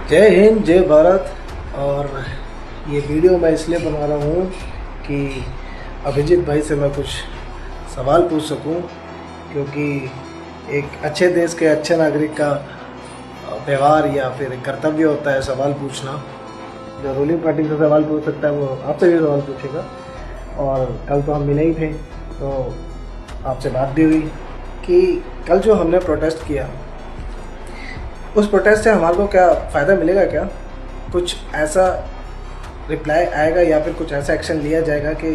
जय हिंद, जय भारत। और ये वीडियो मैं इसलिए बना रहा हूँ कि अभिजीत भाई से मैं कुछ सवाल पूछ सकूँ, क्योंकि एक अच्छे देश के अच्छे नागरिक का व्यवहार या फिर कर्तव्य होता है सवाल पूछना। जो रूलिंग पार्टी से सवाल पूछ सकता है वो आपसे भी सवाल पूछेगा। और कल तो हम मिले ही थे, तो आपसे बात भी हुई कि कल जो हमने प्रोटेस्ट किया, उस प्रोटेस्ट से हमारे को क्या फ़ायदा मिलेगा, क्या कुछ ऐसा रिप्लाई आएगा या फिर कुछ ऐसा एक्शन लिया जाएगा कि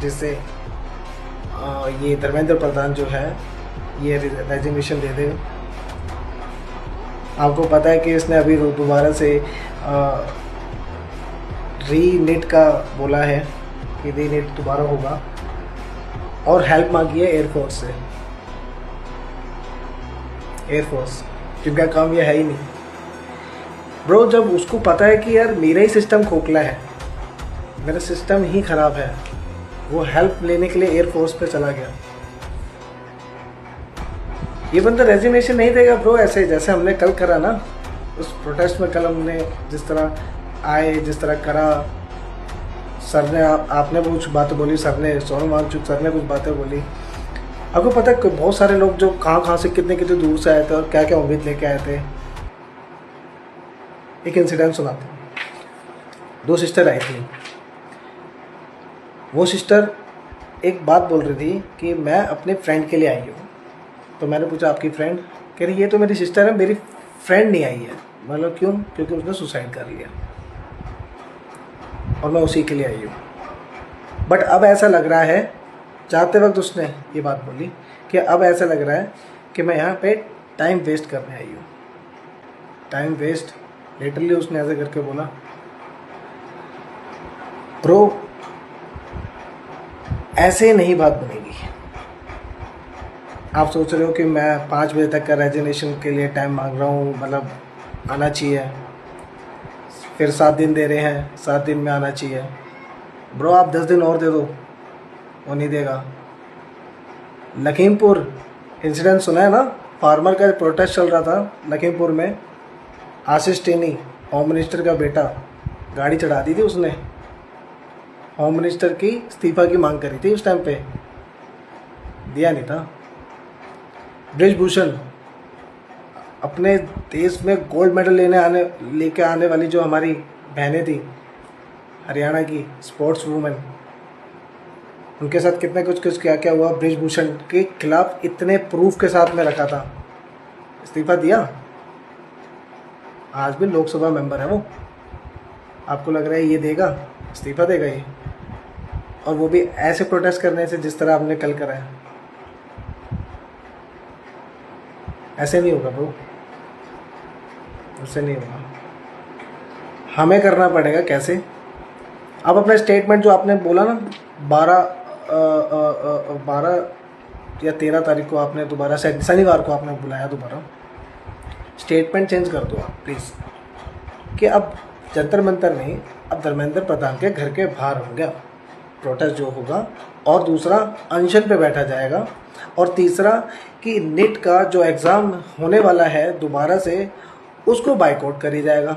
जिससे ये धर्मेंद्र प्रधान जो है ये रेजिग्नेशन दे दे। आपको पता है कि इसने अभी दोबारा से री-नीट का बोला है कि री-नीट दोबारा होगा, और हेल्प मांगी है एयरफोर्स से। एयरफोर्स जिनका काम ये है ही नहीं ब्रो। जब उसको पता है कि यार मेरा ही सिस्टम खोखला है, मेरा सिस्टम ही ख़राब है, वो हेल्प लेने के लिए एयरफोर्स पे चला गया। ये बंदा रेजिग्नेशन नहीं देगा ब्रो ऐसे जैसे हमने कल करा ना उस प्रोटेस्ट में। कल हमने जिस तरह आए, जिस तरह करा, सर ने आपने कुछ बातें बोली, सर ने सोनम वांगचुक सर ने कुछ बातें बोली। आपको पता है कि बहुत सारे लोग जो कहाँ से कितने दूर से आए थे और क्या क्या उम्मीद लेके आए थे। एक इंसिडेंट सुनाते हैं। 2 सिस्टर आई थी। वो सिस्टर एक बात बोल रही थी कि मैं अपने फ्रेंड के लिए आई हूँ। तो मैंने पूछा आपकी फ्रेंड? कह रही ये तो मेरी सिस्टर है, मेरी फ्रेंड नहीं आई है। मतलब क्यों? क्योंकि उसने सुसाइड कर लिया और मैं उसी के लिए आई हूँ। बट अब ऐसा लग रहा है, जाते वक्त उसने ये बात बोली कि अब ऐसा लग रहा है कि मैं यहाँ पे टाइम वेस्ट करने आई हूँ। टाइम वेस्ट लिटरली उसने ऐसे करके बोला। ब्रो ऐसे नहीं बात बनेगी। आप सोच रहे हो कि मैं 5 बजे तक का रेजिग्नेशन के लिए टाइम मांग रहा हूँ, मतलब आना चाहिए, फिर 7 दिन दे रहे हैं, 7 दिन में आना चाहिए। ब्रो आप 10 दिन और दे दो, वो नहीं देगा। लखीमपुर इंसिडेंट सुना है ना, फार्मर का प्रोटेस्ट चल रहा था लखीमपुर में। आशीष टेनी होम मिनिस्टर का बेटा, गाड़ी चढ़ा दी थी उसने। होम मिनिस्टर की इस्तीफा की मांग करी थी उस टाइम पे, दिया नहीं था। ब्रिजभूषण अपने देश में गोल्ड मेडल लेके आने वाली जो हमारी बहनें थी हरियाणा की स्पोर्ट्स वूमेन, उनके साथ कितने कुछ क्या क्या हुआ। ब्रिजभूषण के खिलाफ इतने प्रूफ के साथ में रखा था, इस्तीफा दिया। आज भी लोकसभा मेंबर है वो। आपको लग रहा है ये देगा, इस्तीफा देगा ये? और वो भी ऐसे प्रोटेस्ट करने से जिस तरह आपने कल करा है। ऐसे नहीं होगा ब्रो, उससे नहीं होगा। हमें करना पड़ेगा। कैसे? आप अपना स्टेटमेंट जो आपने बोला ना 12 या 13 तारीख को आपने दोबारा से, शनिवार को आपने बुलाया दोबारा, स्टेटमेंट चेंज कर दो आप प्लीज़, कि अब जंतर मंतर नहीं, अब धर्मेंद्र प्रधान के घर के बाहर हो गया प्रोटेस्ट जो होगा। और दूसरा अनशन पे बैठा जाएगा। और तीसरा कि नीट का जो एग्ज़ाम होने वाला है दोबारा से, उसको बाइकआउट करी जाएगा।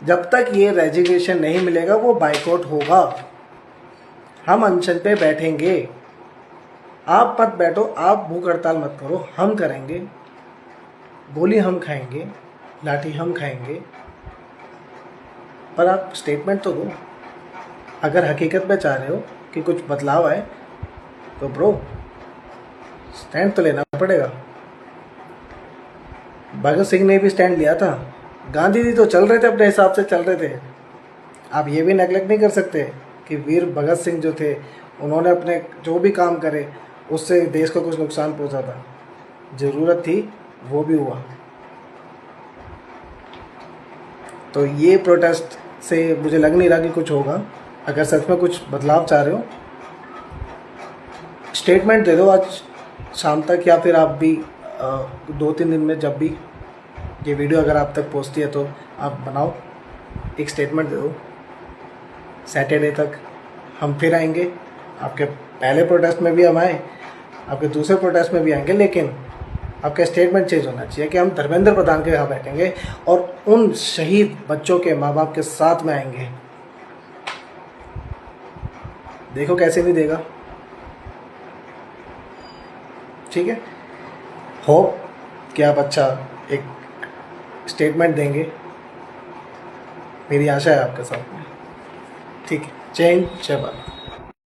जब तक ये रेजिग्नेशन नहीं मिलेगा वो बाइकआउट होगा। हम अनशन पे बैठेंगे। आप मत बैठो, आप भूख हड़ताल मत करो, हम करेंगे। गोली हम खाएंगे, लाठी हम खाएंगे, पर आप स्टेटमेंट तो दो। अगर हकीकत में चाह रहे हो कि कुछ बदलाव आए तो ब्रो स्टैंड तो लेना पड़ेगा। भगत सिंह ने भी स्टैंड लिया था, गांधी जी तो चल रहे थे, अपने हिसाब से चल रहे थे। आप ये भी नेगलेक्ट नहीं कर सकते कि वीर भगत सिंह जो थे, उन्होंने अपने जो भी काम करे उससे देश को कुछ नुकसान पहुंचा था। ज़रूरत थी, वो भी हुआ। तो ये प्रोटेस्ट से मुझे लग नहीं रहा कि कुछ होगा। अगर सच में कुछ बदलाव चाह रहे हो, स्टेटमेंट दे दो आज शाम तक, या फिर आप भी 2-3 दिन में, जब भी ये वीडियो अगर आप तक पहुंचती है तो आप बनाओ, एक स्टेटमेंट दे दो। सैटरडे तक हम फिर आएंगे। आपके पहले प्रोटेस्ट में भी हम आए, आपके दूसरे प्रोटेस्ट में भी आएंगे, लेकिन आपका स्टेटमेंट चेंज होना चाहिए कि हम धर्मेंद्र प्रधान के यहाँ बैठेंगे और उन शहीद बच्चों के माँ बाप के साथ में आएंगे। देखो कैसे नहीं देगा। ठीक है, होप कि आप अच्छा एक स्टेटमेंट देंगे, मेरी आशा है आपके साथ में। ठीक है, जय हिंद, जय भारत।